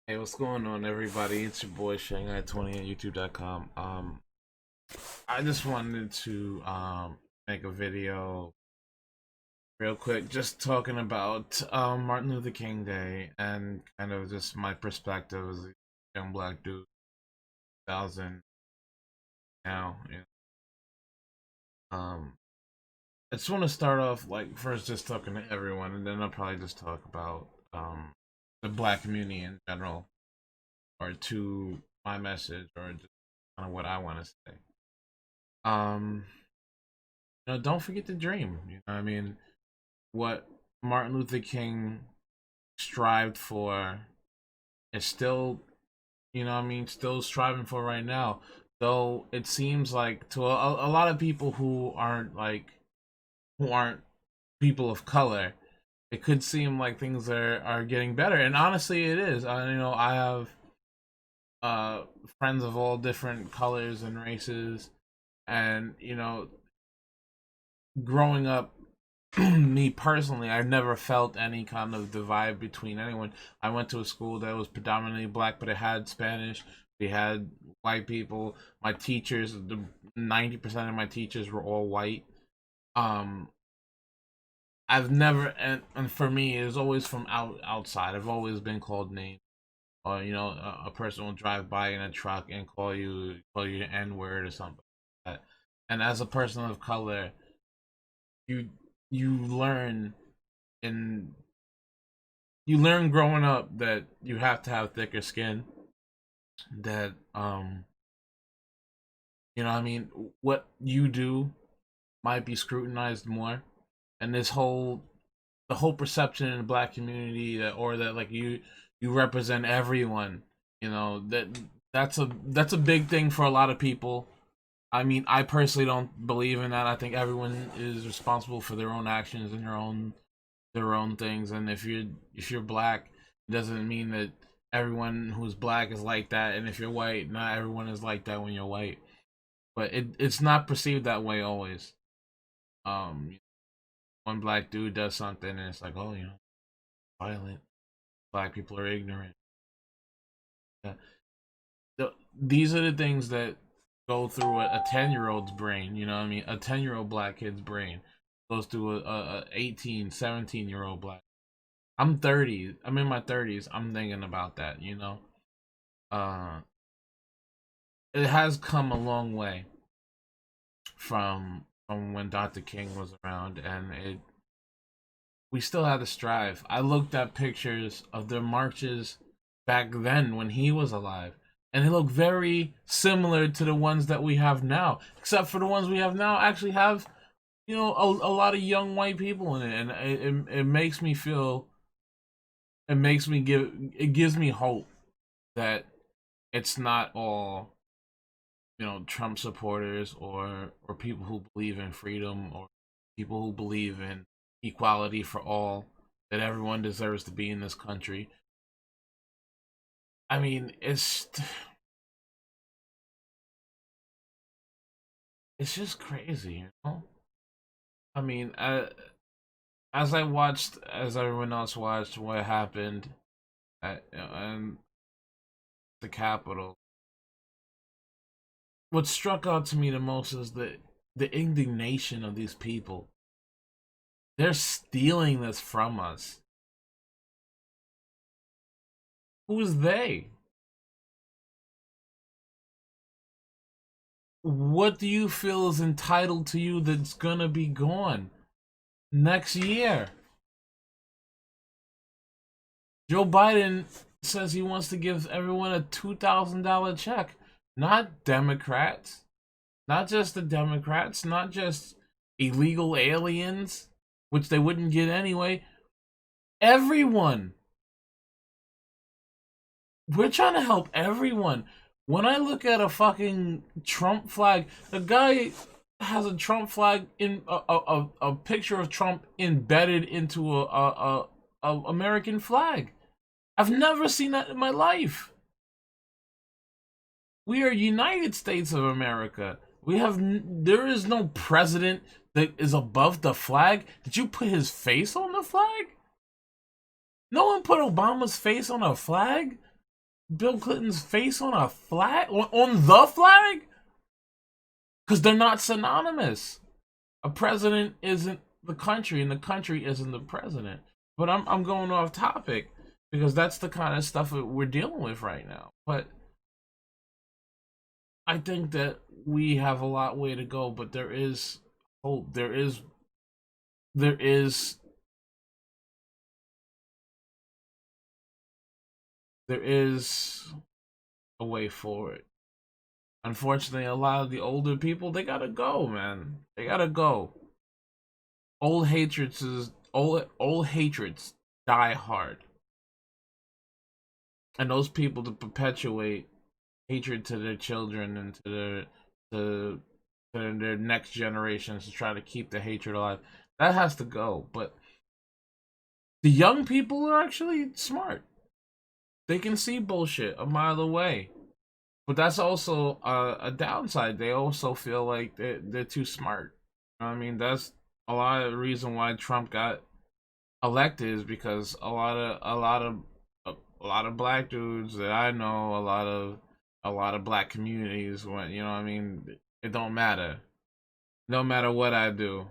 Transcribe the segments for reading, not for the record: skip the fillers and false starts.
Hey, what's going on, everybody? It's your boy Shanghai20 at YouTube.com. I just wanted to make a video real quick, just talking about Martin Luther King Day and kind of just my perspective as a young black dude, 2000 now. I just want to start off like first just talking to everyone, and then I'll probably just talk about the black community in general, or to my message, or just kind of what I want to say. Um, don't forget to dream. I mean, what Martin Luther King strived for is still, still striving for right now. Though it seems like to a lot of people who aren't people of color, it could seem like things are getting better, and honestly, it is. I have friends of all different colors and races, and growing up, me personally, I never felt any kind of divide between anyone. I went to a school that was predominantly black, but it had Spanish. We had white people. My teachers, the 90% of my teachers were all white. Um, I've never, and for me, it was always from outside. I've always been called names, or a person will drive by in a truck and call you an N word or something like that. And as a person of color, you you learn and you learn growing up that you have to have thicker skin, that what you do might be scrutinized more, and the whole perception in the black community that, or that, like, you represent everyone, that's a big thing for a lot of people. I mean, I personally don't believe in that. I think everyone is responsible for their own actions and their own things. And if you're black, it doesn't mean that everyone who's black is like that. And if you're white, not everyone is like that when you're white. But it's not perceived that way always. Um, one black dude does something, and it's like, oh, violent. Black people are ignorant. Yeah. These are the things that go through a 10-year-old's brain. You know what I mean? A 10-year-old black kid's brain goes through a 18, 17-year-old black. I'm 30. I'm in my 30s. I'm thinking about that, Uh, it has come a long way from when Dr. King was around, and we still had to strive. I looked at pictures of the marches back then when he was alive, and they look very similar to the ones that we have now, except for the ones we have now actually have, a lot of young white people in it, and it makes me feel, it gives me hope that it's not all, Trump supporters, or people who believe in freedom, or people who believe in equality for all, that everyone deserves to be in this country. I mean, it's just crazy. I mean, as everyone else watched what happened at the Capitol, what struck out to me the most is the indignation of these people. They're stealing this from us. Who is they? What do you feel is entitled to you that's gonna be gone next year? Joe Biden says he wants to give everyone a $2,000 check. Not Democrats. Not just the Democrats. Not just illegal aliens, which they wouldn't get anyway. Everyone. We're trying to help everyone. When I look at a fucking Trump flag, the guy has a Trump flag in a picture of Trump embedded into a American flag. I've never seen that in my life. We are United States of America. There is no president that is above the flag. Did you put his face on the flag? No one put Obama's face on a flag. Bill Clinton's face on a flag? On the flag? Because they're not synonymous. A president isn't the country, and the country isn't the president. But I'm going off topic because that's the kind of stuff that we're dealing with right now. But I think that we have a lot way to go, but there is hope. There is there is a way forward. Unfortunately, a lot of the older people, they gotta go, man. They gotta go. Old hatreds die hard. And those people to perpetuate hatred to their children and to, to their next generations to try to keep the hatred alive, that has to go. But the young people are actually smart. They can see bullshit a mile away. But that's also a downside. They also feel like they're too smart. You know what I mean, that's a lot of the reason why Trump got elected is because a lot of black dudes that I know, a lot of black communities went, you know what I mean, it don't matter. No matter what I do,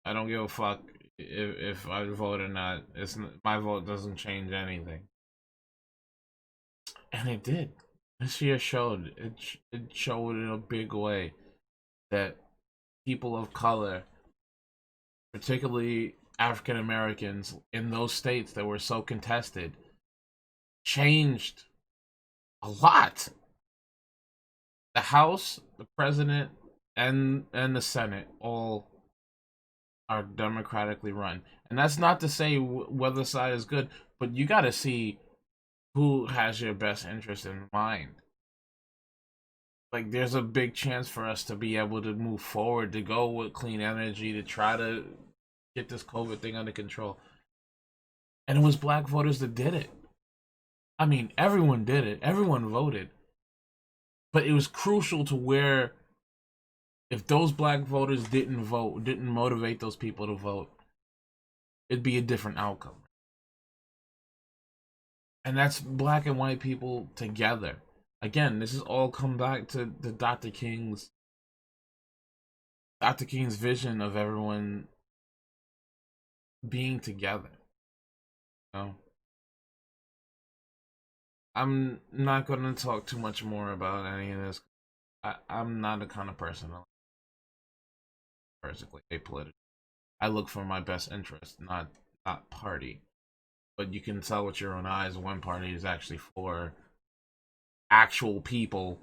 I don't give a fuck if I vote or not. My vote doesn't change anything. And it did. This year showed it showed in a big way that people of color, particularly African Americans in those states that were so contested, changed a lot. The House, the President, and the Senate all are democratically run, and that's not to say whether side is good, but you got to see who has your best interest in mind. Like, there's a big chance for us to be able to move forward, to go with clean energy, to try to get this COVID thing under control. And it was black voters that did it. I mean, everyone did it. Everyone voted. But it was crucial to where if those black voters didn't vote, didn't motivate those people to vote, it'd be a different outcome. And that's black and white people together. Again, this is all come back to the Dr. King's vision of everyone being together. You know? I'm not going to talk too much more about any of this. I'm not the kind of person that personally apolitical. I look for my best interest, not party. But you can tell with your own eyes one party is actually for actual people,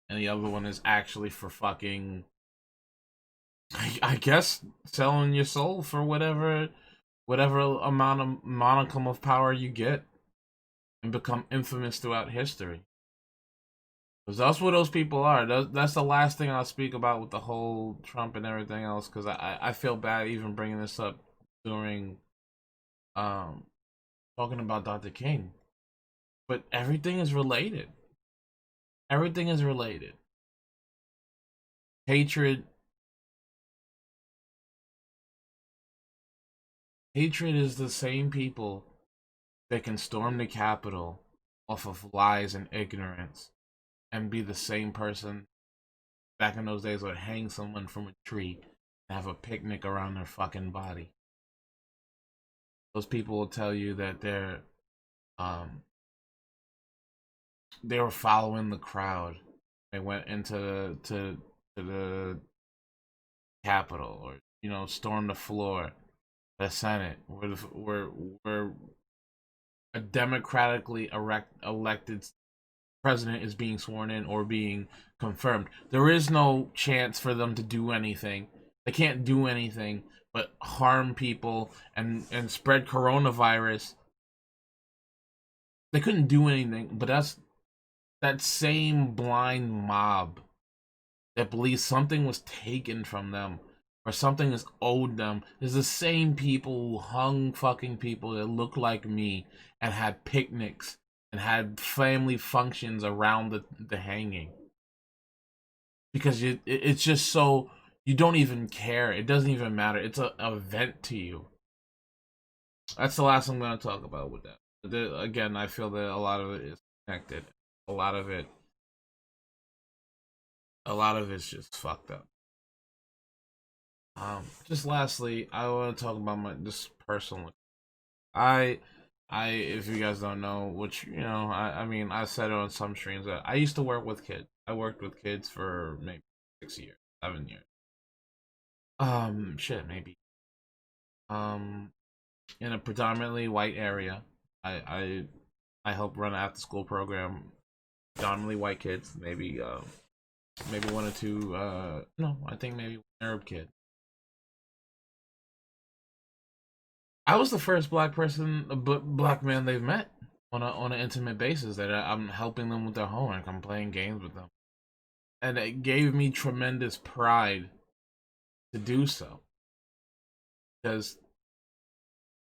and the other one is actually for fucking, I guess, selling your soul for whatever amount of monicum of power you get, and become infamous throughout history. Because that's what those people are. That's the last thing I'll speak about with the whole Trump and everything else. Because I feel bad even bringing this up during talking about Dr. King. But everything is related. Everything is related. Hatred. Hatred is the same people that can storm the Capitol off of lies and ignorance, and be the same person back in those days would hang someone from a tree and have a picnic around their fucking body. Those people will tell you that they were following the crowd. They went into the Capitol, or stormed the floor, the Senate, where a democratically elected president is being sworn in or being confirmed. There is no chance for them to do anything. They can't do anything but harm people and spread coronavirus. They couldn't do anything, but that's that same blind mob that believes something was taken from them or something is owed them is the same people who hung fucking people that look like me and had picnics and had family functions around the hanging. Because it's just so, you don't even care. It doesn't even matter. It's an event to you. That's the last I'm going to talk about with that. Again, I feel that a lot of it is connected. a lot of it, a lot of it's just fucked up. Just lastly, I want to talk about my just personal. I, if you guys don't know, which I mean, I said it on some streams that I used to work with kids. I worked with kids for maybe 6 years, 7 years. Shit, maybe. Um, in a predominantly white area. I help run an after school program, predominantly white kids. Maybe one or two. No, I think maybe one Arab kid. I was the first black man they've met on an intimate basis. That I'm helping them with their homework. I'm playing games with them, and it gave me tremendous pride to do so because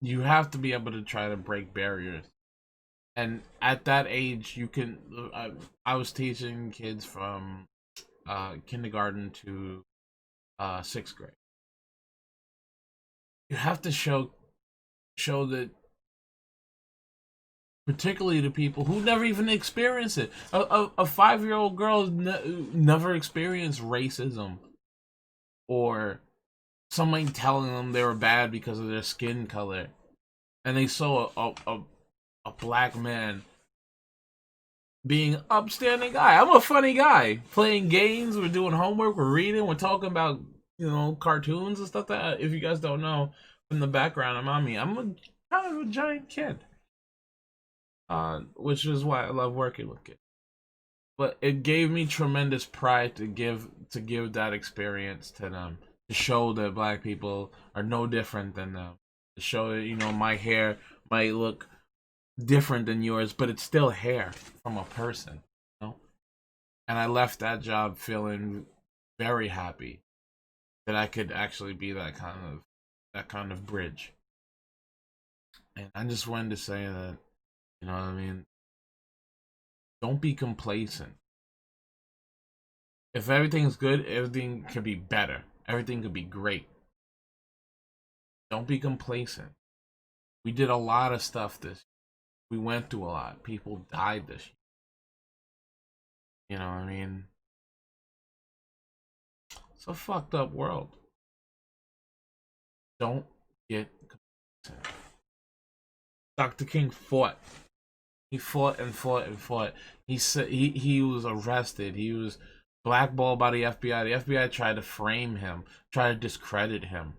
you have to be able to try to break barriers. And at that age, you can. I was teaching kids from kindergarten to 6th grade. You have to show that, particularly to people who never even experience it. A 5-year-old girl never experienced racism or somebody telling them they were bad because of their skin color, and they saw a black man being an upstanding guy. I'm a funny guy. Playing games, we're doing homework, we're reading, we're talking about, cartoons and stuff that, if you guys don't know from the background, I'm a kind of a giant kid. Which is why I love working with kids. But it gave me tremendous pride to give that experience to them, to show that black people are no different than them. To show that, my hair might look different than yours, but it's still hair from a person, And I left that job feeling very happy that I could actually be that kind of bridge. And I just wanted to say that, you know what I mean? Don't be complacent. If everything's good, everything could be better. Everything could be great. Don't be complacent. We did a lot of stuff this year. We went through a lot. People died this year. You know what I mean? It's a fucked up world. Don't get complacent. Dr. King fought. He fought and fought and fought. He said he was arrested. He was blackballed by the FBI. The FBI tried to frame him, tried to discredit him.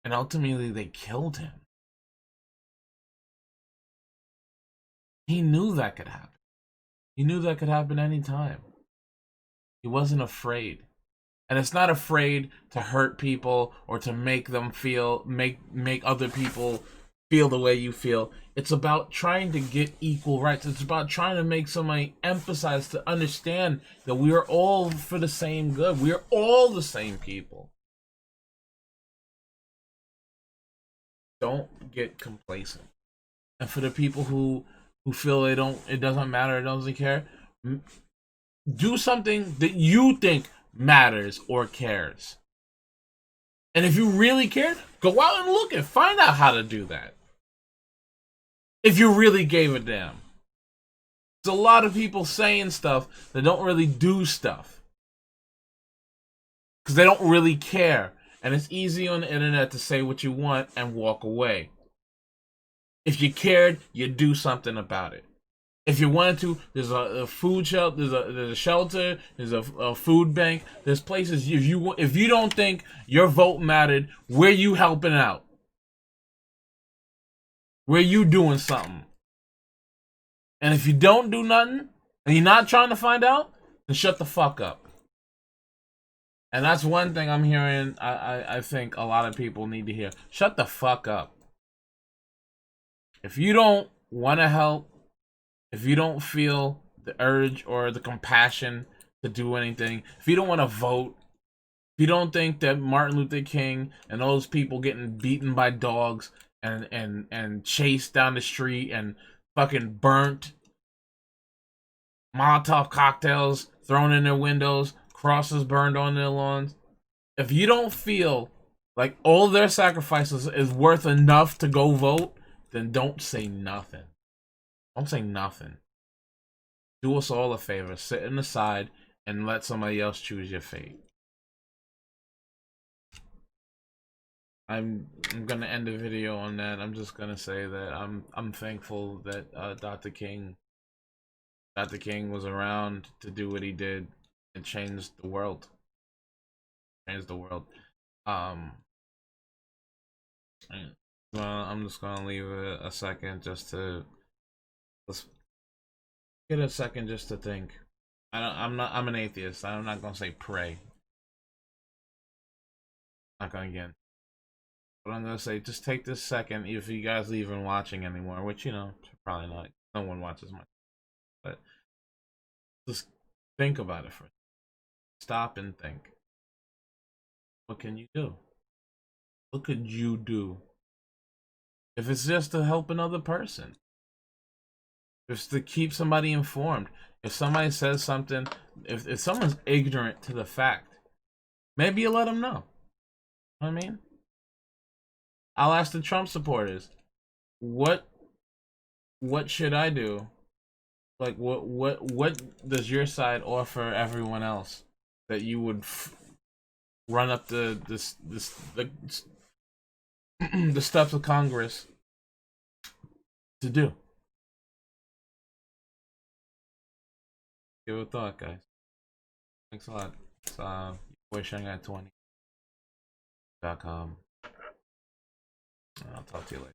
And ultimately they killed him. He knew that could happen. He knew that could happen anytime. He wasn't afraid. And it's not afraid to hurt people or to make them make other people feel the way you feel. It's about trying to get equal rights. It's about trying to make somebody emphasize to understand that we are all for the same good. We are all the same people. Don't get complacent. And for the people who feel it doesn't matter, it doesn't care, do something that you think matters or cares. And if you really care, go out and look and find out how to do that. If you really gave a damn. There's a lot of people saying stuff that don't really do stuff. Because they don't really care. And it's easy on the internet to say what you want and walk away. If you cared, you'd do something about it. If you wanted to, there's a food shelter, there's a shelter, there's a food bank, there's places. If you don't think your vote mattered, where you helping out? Where you doing something? And if you don't do nothing, and you're not trying to find out, then shut the fuck up. And that's one thing I'm hearing. I think a lot of people need to hear. Shut the fuck up. If you don't want to help, if you don't feel the urge or the compassion to do anything, if you don't want to vote, if you don't think that Martin Luther King and those people getting beaten by dogs and chased down the street and fucking burnt, Molotov cocktails thrown in their windows, crosses burned on their lawns, if you don't feel like all their sacrifices is worth enough to go vote, then don't say nothing. Don't say nothing. Do us all a favor. Sit in the side and let somebody else choose your fate. I'm gonna end the video on that. I'm just gonna say that I'm thankful that Dr. King was around to do what he did and change the world. Change the world. Well, I'm just gonna leave it a second just to let's get a second just to think. I'm an atheist. I'm not gonna say pray. Not gonna again. But I'm gonna say just take this second if you guys are even watching anymore, which you know probably not. No one watches much, but just think about it first. Stop and think. What can you do? What could you do? If it's just to help another person, if it's to keep somebody informed, if somebody says something, if someone's ignorant to the fact, maybe you let them know. You know what I mean? I'll ask the Trump supporters, what should I do? Like what does your side offer everyone else that you would run up the the steps of Congress to do? Give it a thought, guys. Thanks a lot. It's wishing at 20.com. I'll talk to you later.